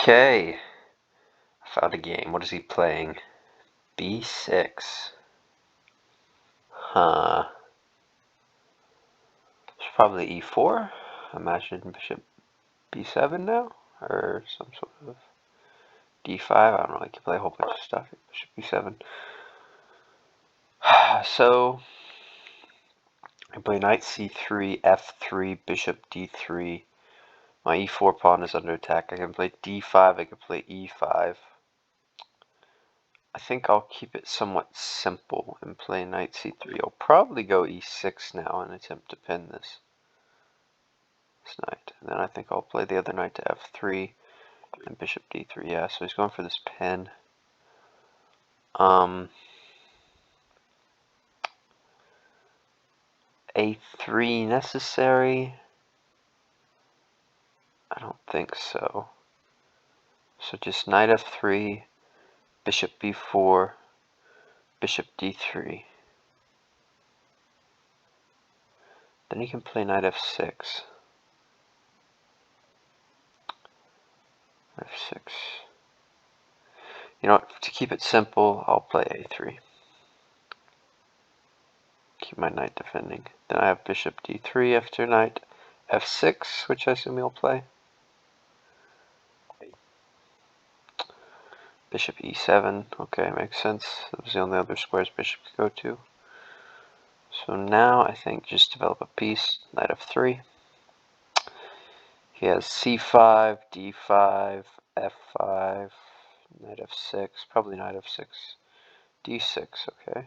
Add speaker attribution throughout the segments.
Speaker 1: Okay, I found a game. What is he playing? B6. Huh. It's probably E4. Imagine bishop B7 now? Or some sort of D5. I don't know. I can play a whole bunch of stuff. Bishop B7. So, I play knight C3, F3, bishop D3. My E4 pawn is under attack. I can play D5. I can play E5. I think I'll keep it somewhat simple and play knight c3. I'll probably go e6 now and attempt to pin this knight. And then I think I'll play the other knight to f3 and bishop d3. Yeah, so he's going for this pin. A3 necessary? I don't think so. So just knight f3, bishop b4, bishop d3. Then he can play knight f6. f6. You know what, to keep it simple, I'll play a3. Keep my knight defending. Then I have bishop d3 after knight f6, which I assume he'll play. Bishop e7, okay, makes sense. That was the only other squares bishop could go to. So now I think just develop a piece, knight f3. He has c5, d5, f5, knight f6, probably knight f6, d6, okay.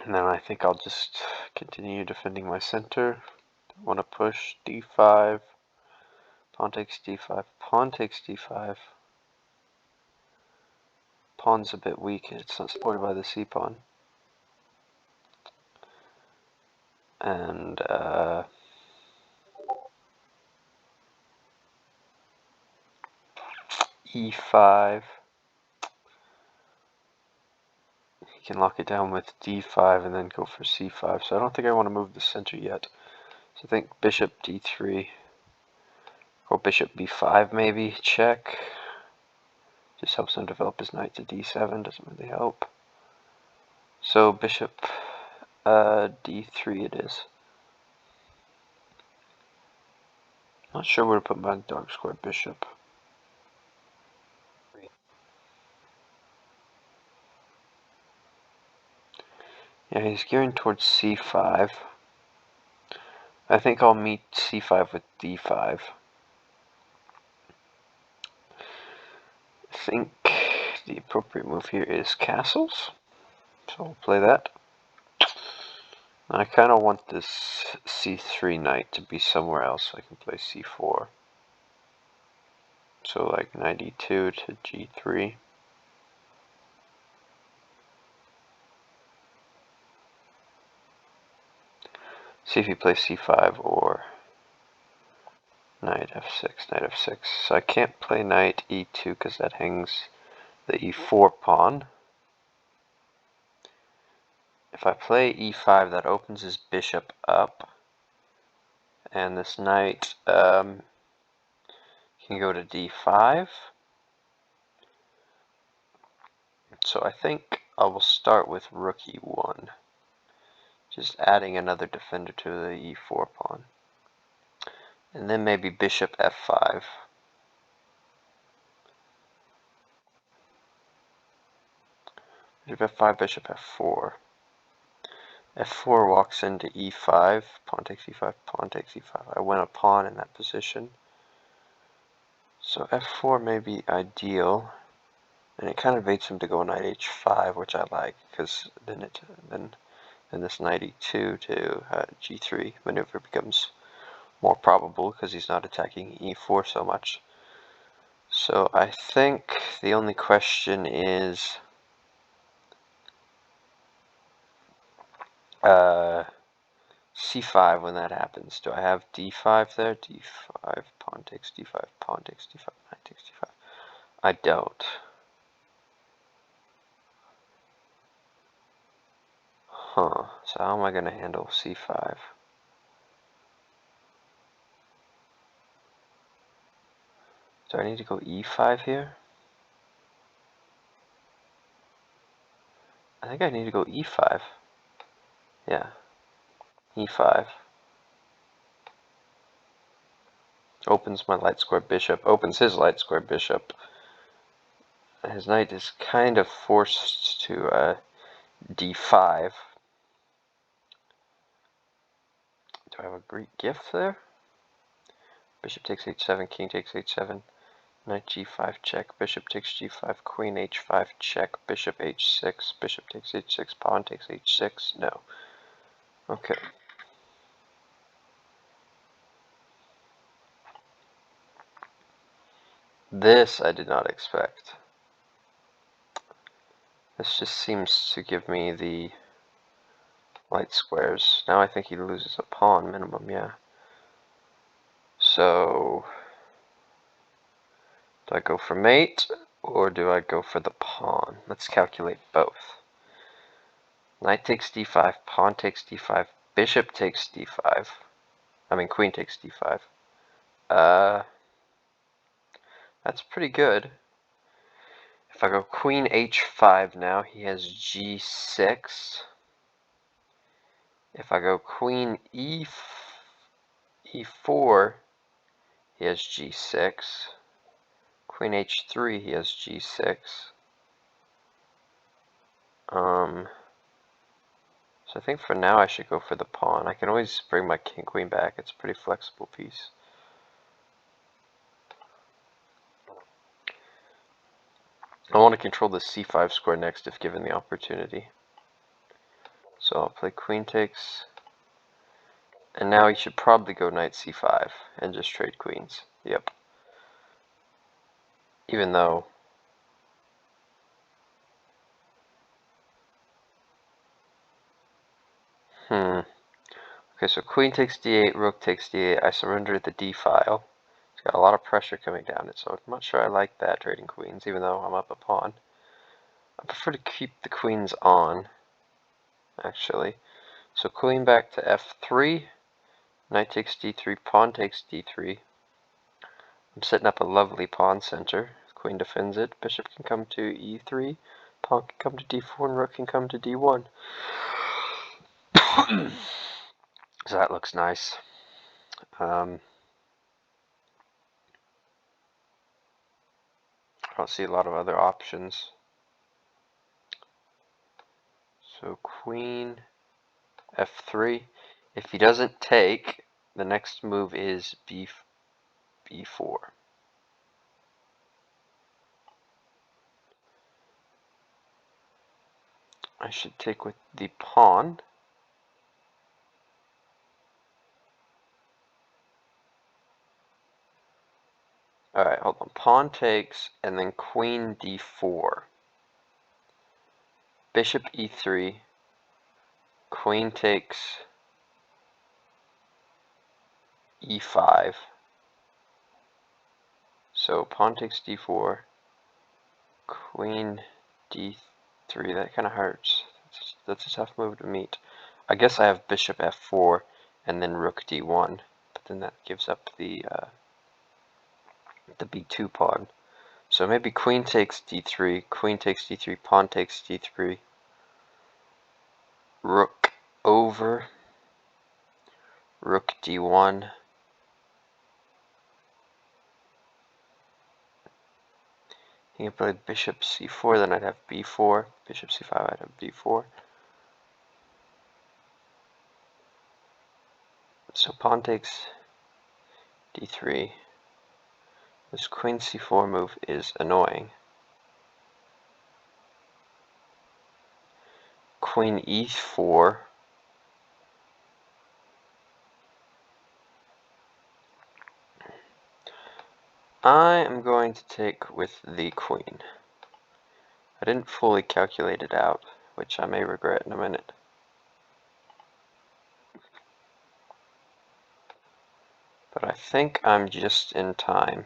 Speaker 1: And then I think I'll just continue defending my center. Don't want to push d5. Pawn takes d5, pawn takes d5. Pawn's a bit weak, it's not supported by the c-pawn. And e5. He can lock it down with d5 and then go for c5. So I don't think I want to move the center yet. So I think bishop d3 or bishop b5 maybe, check. Just helps him develop his knight to d7, doesn't really help. So bishop d3 it is. Not sure where to put my dark square bishop. Yeah, he's gearing towards c5. I think I'll meet c5 with d5. I think the appropriate move here is castles. So we'll play that. I kind of want this c3 knight to be somewhere else so I can play c4. So like knight e2 to g3. See if he plays c5 or knight f6, knight f6. So I can't play knight e2 because that hangs the e4 pawn. If I play e5, that opens his bishop up. And this knight can go to d5. So I think I will start with rook e1. Just adding another defender to the e4 pawn. And then maybe bishop f5. Bishop f5, bishop f4. f4 walks into e5, pawn takes e5, pawn takes e5. I win a pawn in that position. So f4 may be ideal. And it kind of baits him to go knight h5, which I like, because then this knight e2 to g3 maneuver becomes more probable because he's not attacking e4 so much. So I think the only question is c5 when that happens. Do I have d5 there? d5, pawn takes d5, pawn takes d5, knight takes d5. I don't. Huh, so how am I going to handle c5? Do I need to go e5 here? I think I need to go e5. Yeah, e5. Opens my light square bishop, opens his light square bishop. His knight is kind of forced to d5. Do I have a Greek gift there? Bishop takes h7, king takes h7, knight g5 check, bishop takes g5, queen h5 check, bishop h6, bishop takes h6, pawn takes h6. No. Okay. This I did not expect. This just seems to give me the light squares. Now I think he loses a pawn minimum, yeah. So, do I go for mate, or do I go for the pawn? Let's calculate both. Knight takes d5, pawn takes d5, bishop takes d5. I mean, queen takes d5. That's pretty good. If I go queen h5 now, he has g6. If I go queen e4, he has g6. Queen h3, he has g6. So I think for now I should go for the pawn. I can always bring my king queen back. It's a pretty flexible piece. I want to control the c5 square next if given the opportunity. So I'll play queen takes. And now he should probably go knight c5 and just trade queens. Yep. Even though Okay, so queen takes d8, rook takes d8. I surrender the d file. It's got a lot of pressure coming down it, so I'm not sure I like that, trading queens, even though I'm up a pawn. I prefer to keep the queens on, actually. So queen back to f3, knight takes d3, pawn takes d3. I'm setting up a lovely pawn center. Queen defends it, bishop can come to e3, pawn can come to d4, and rook can come to d1. So that looks nice. I don't see a lot of other options. So queen f3. If he doesn't take, the next move is b4. I should take with the pawn. Alright, hold on. Pawn takes, and then queen d4. Bishop e3. Queen takes e5. So pawn takes d4. Queen d3. That kind of hurts. That's a tough move to meet. I guess I have bishop f4 and then rook d1. But then that gives up the b2 pawn. So maybe queen takes d3, queen takes d3, pawn takes d3, rook over, rook d1, you can play bishop c4, then I'd have b4, bishop c5, I'd have d4. So pawn takes d3. This queen c4 move is annoying. Queen e4. I am going to take with the queen. I didn't fully calculate it out, which I may regret in a minute. But I think I'm just in time.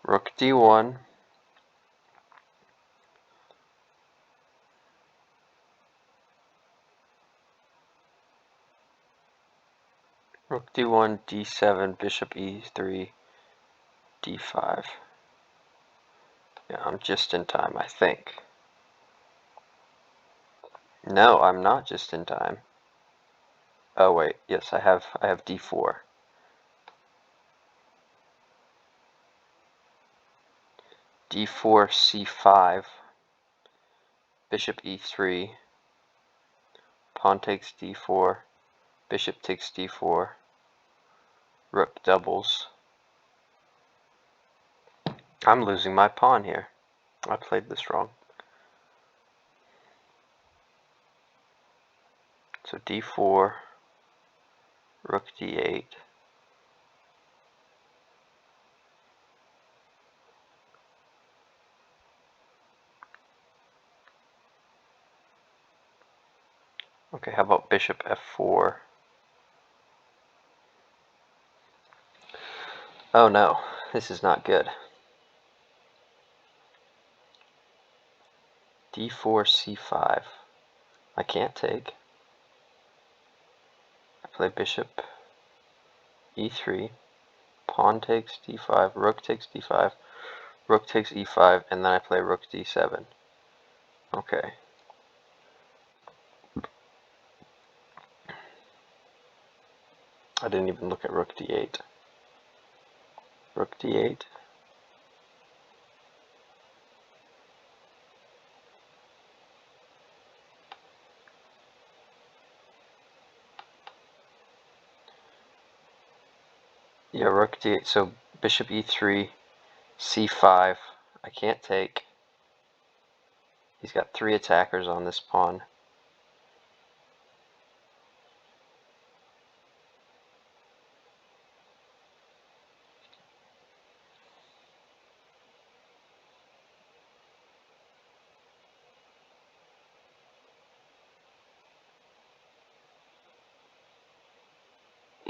Speaker 1: Rook d1. Rook d1, d7, bishop e3, d5. Yeah, I'm just in time, I think. No, I'm not just in time. Oh wait, yes, I have d4. d4, c5, bishop e3, pawn takes d4, bishop takes d4, rook doubles. I'm losing my pawn here. I played this wrong. So d4, rook d8. Okay, how about bishop f4? Oh no, this is not good. d4, c5. I can't take. I play bishop e3, pawn takes d5, rook takes d5, rook takes e5, and then I play rook d7. Okay. I didn't even look at rook d8. Rook d8. Yeah, rook d8. So bishop e3, c5. I can't take. He's got 3 attackers on this pawn.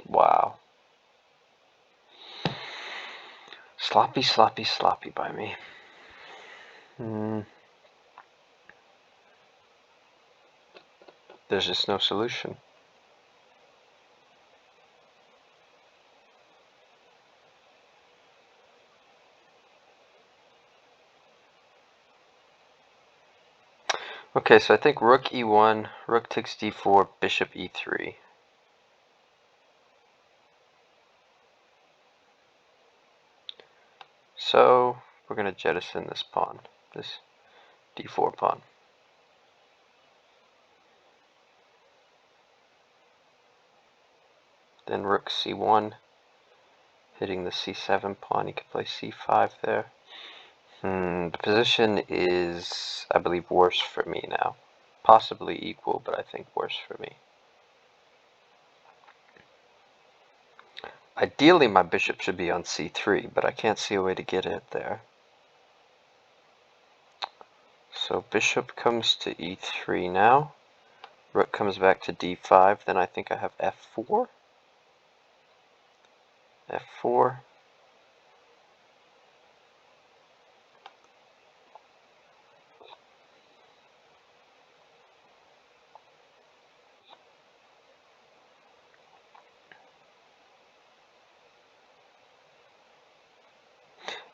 Speaker 1: Wow. Sloppy, sloppy, sloppy by me. There's just no solution. Okay, so I think rook e1, rook takes d4, bishop e3. So we're going to jettison this pawn, this d4 pawn. Then rook c1, hitting the c7 pawn. You could play c5 there. The position is, I believe, worse for me now. Possibly equal, but I think worse for me. Ideally, my bishop should be on c3, but I can't see a way to get it there. So bishop comes to e3 now. Rook comes back to d5. Then I think I have f4. f4.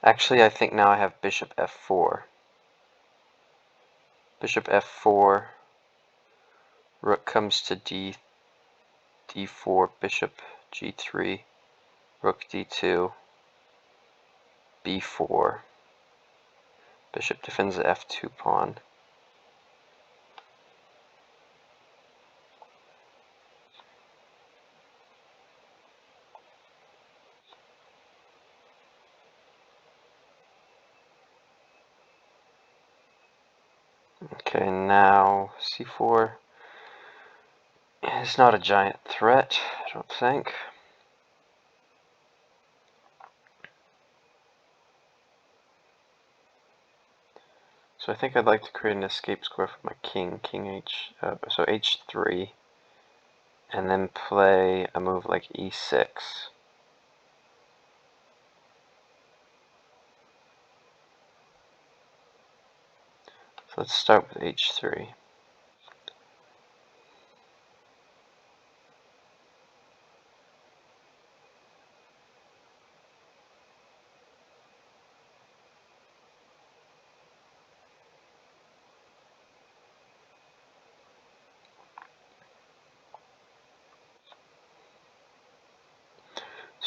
Speaker 1: Actually, I think now I have bishop f4. Bishop f4. Rook comes to d4. Bishop g3. Rook d2. b4. Bishop defends the f2 pawn. Okay, now c4 is not a giant threat, I don't think. So I think I'd like to create an escape square for my king, so h3, and then play a move like e6. So let's start with h3.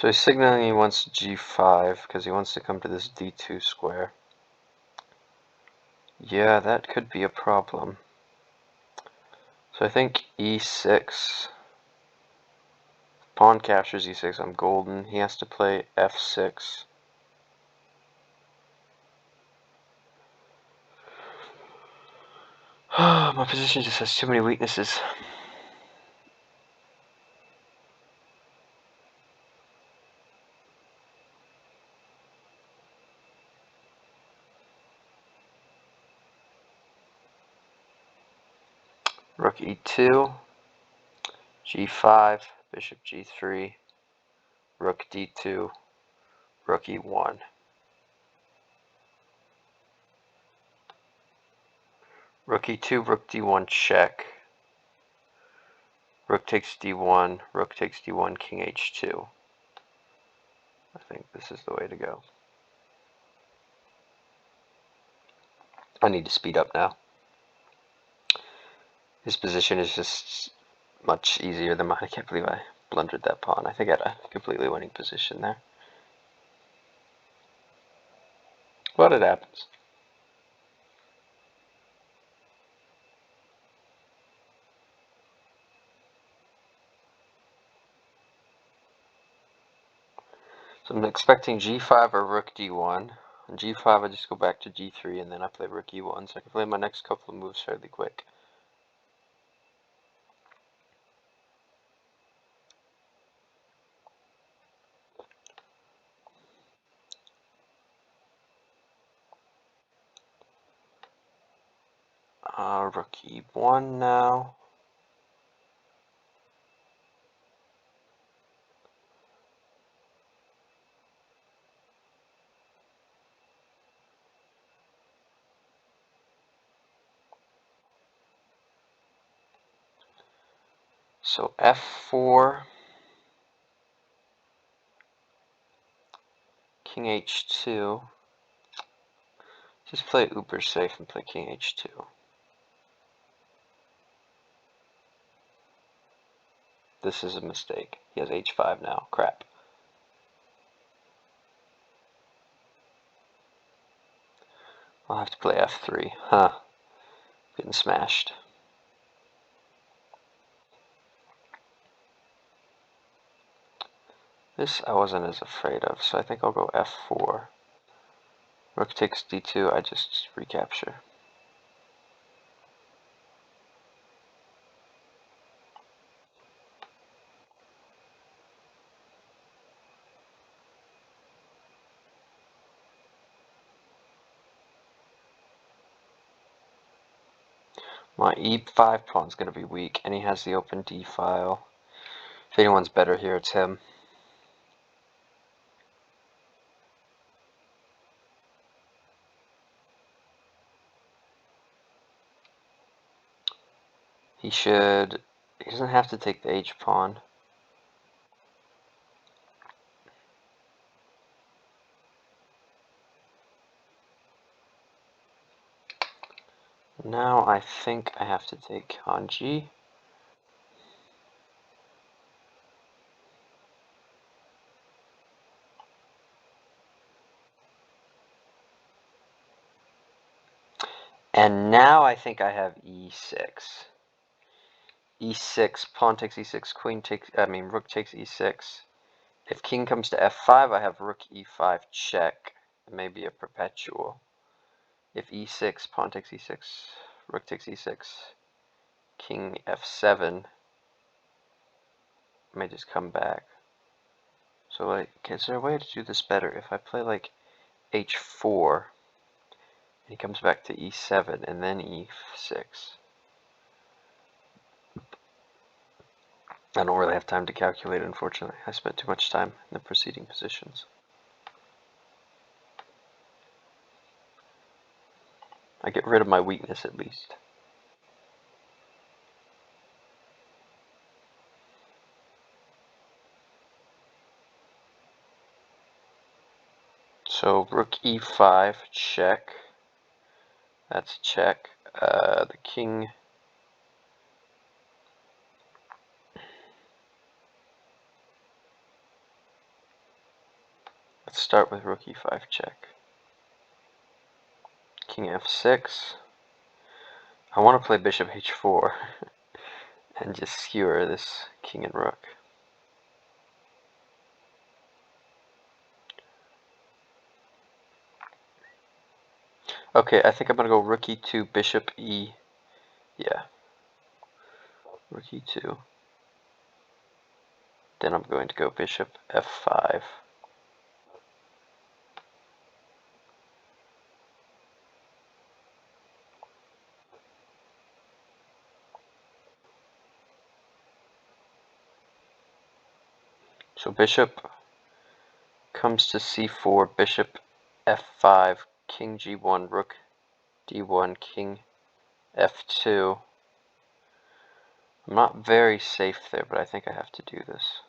Speaker 1: So he's signaling he wants g5 because he wants to come to this d2 square. Yeah, that could be a problem. So I think e6. Pawn captures e6. I'm golden. He has to play f6. My position just has too many weaknesses. Rook e2, g5, bishop g3, rook d2, rook e1. Rook e2, rook d1 check. Rook takes d1, rook takes d1, king h2. I think this is the way to go. I need to speed up now. His position is just much easier than mine. I can't believe I blundered that pawn. I think I had a completely winning position there. But it happens. So I'm expecting g5 or rook d1. On g5 I just go back to g3 and then I play rook e1, so I can play my next couple of moves fairly quick. Rook e1 now. So f4, king h2. Just play uber safe and play king h2. This is a mistake. He has h5 now. Crap. I'll have to play f3. Huh. Getting smashed. This I wasn't as afraid of, so I think I'll go f4. Rook takes d2, I just recapture. My e5 pawn's going to be weak, and he has the open d file. If anyone's better here, it's him. He doesn't have to take the h pawn. Now I think I have to take on g. And now I think I have e6. e6, pawn takes e6, rook takes e6. If king comes to f5, I have rook e5 check. It may be a perpetual. If e6, pawn takes e6, rook takes e6, king f7, I may just come back. So like, is there a way to do this better? If I play like h4, and he comes back to e7 and then e6. I don't really have time to calculate, unfortunately. I spent too much time in the preceding positions. I get rid of my weakness at least. So rook e5, check. That's check. The king. start with rook e5 check. King f6. I want to play bishop h4 and just skewer this king and rook. Okay, I think I'm going to go rook e2, bishop e... yeah. Rook e2. Then I'm going to go bishop f5. So bishop comes to c4, bishop f5, king g1, rook d1, king f2. I'm not very safe there, but I think I have to do this.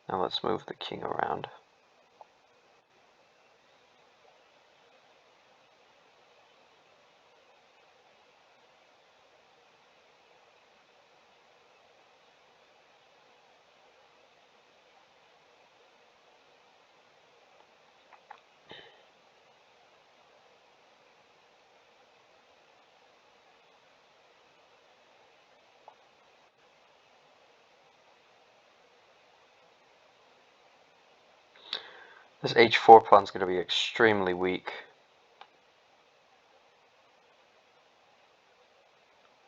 Speaker 1: Now let's move the king around. This h4 pawn is going to be extremely weak.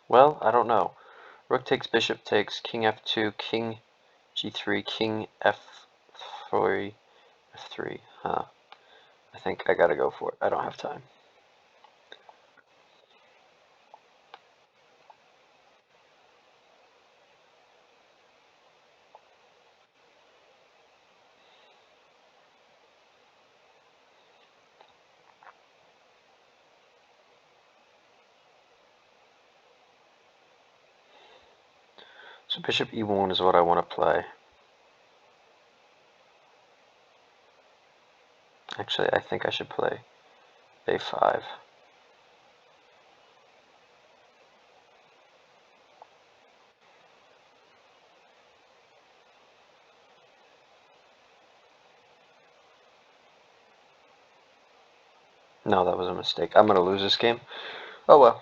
Speaker 1: Well, I don't know. Rook takes, bishop takes, king f2, king g3, king f3, f3. Huh. I think I gotta go for it. I don't have time. So bishop e1 is what I want to play. Actually, I think I should play a5. No, that was a mistake. I'm going to lose this game. Oh well.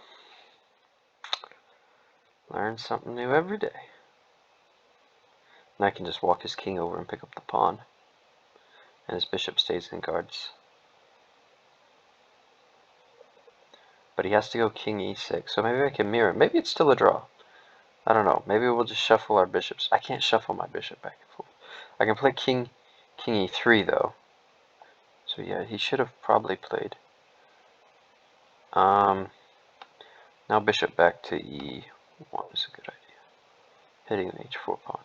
Speaker 1: Learn something new every day. And I can just walk his king over and pick up the pawn. And his bishop stays in guards. But he has to go king e6, so maybe I can mirror. Maybe it's still a draw. I don't know. Maybe we'll just shuffle our bishops. I can't shuffle my bishop back and forth. I can play king e3 though. So yeah, he should have probably played. Now bishop back to e1 is a good idea. Hitting the h4 pawn.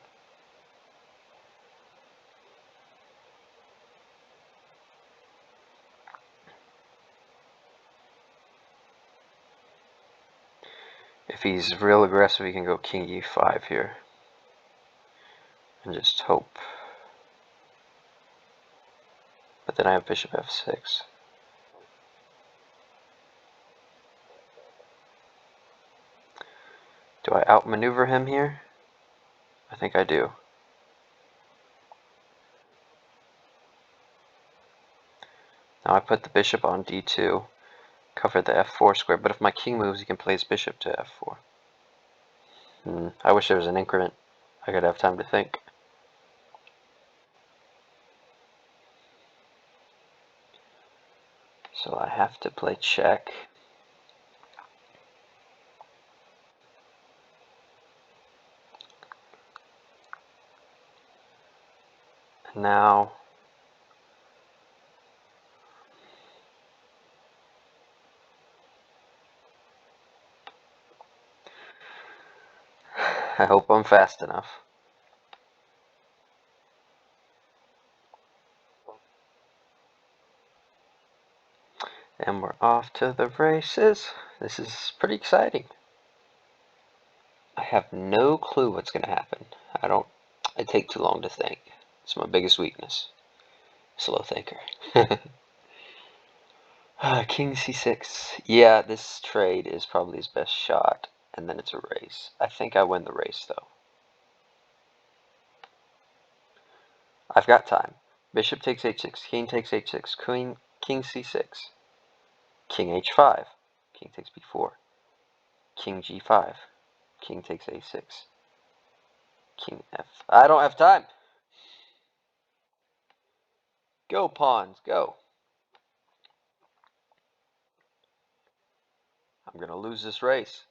Speaker 1: If he's real aggressive, he can go king e5 here. And just hope. But then I have bishop f6. Do I outmaneuver him here? I think I do. Now I put the bishop on d2, cover the f4 square, but if my king moves, he can play his bishop to f4. I wish there was an increment. I could have time to think. So I have to play check. And now I hope I'm fast enough. And we're off to the races. This is pretty exciting. I have no clue what's going to happen. I take too long to think. It's my biggest weakness. Slow thinker. King c6. Yeah, this trade is probably his best shot, and then it's a race. I think I win the race, though. I've got time. Bishop takes h6, king takes h6, king c6, king h5, king takes b4, king g5, king takes a6, king f. I don't have time. Go, pawns, go. I'm going to lose this race.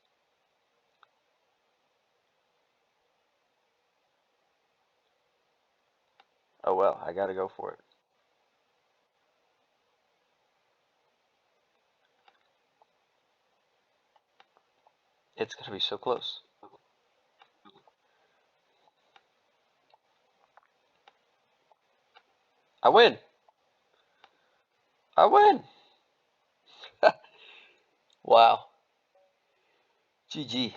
Speaker 1: Oh well, I got to go for it. It's going to be so close. I win. I win. Wow. GG.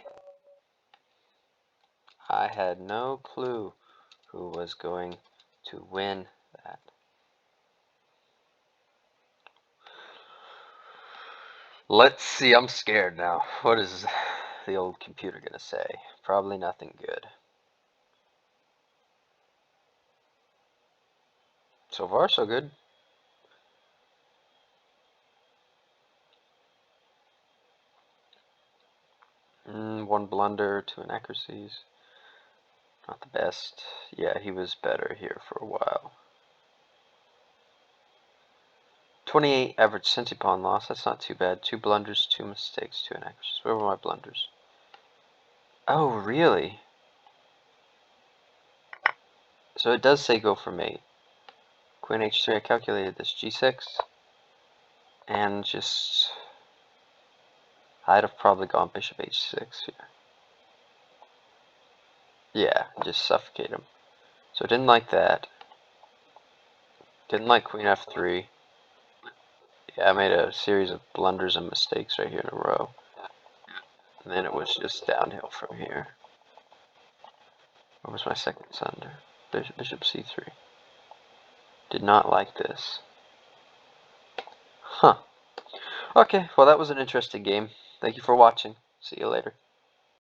Speaker 1: I had no clue who was going to win that. Let's see, I'm scared now. What is the old computer gonna say? Probably nothing good. So far, so good. One blunder, two inaccuracies. Not the best. Yeah, he was better here for a while. 28 average centipawn loss. That's not too bad. Two blunders, two mistakes, two inaccuracies. Where were my blunders? Oh, really? So it does say go for mate. Queen h3, I calculated this. G6. And just... I'd have probably gone bishop h6 here. Yeah, just suffocate him. So didn't like that. Didn't like queen f3. Yeah, I made a series of blunders and mistakes right here in a row. And then it was just downhill from here. Where was my second sunder? Bishop c3. Did not like this. Huh. Okay, well that was an interesting game. Thank you for watching. See you later.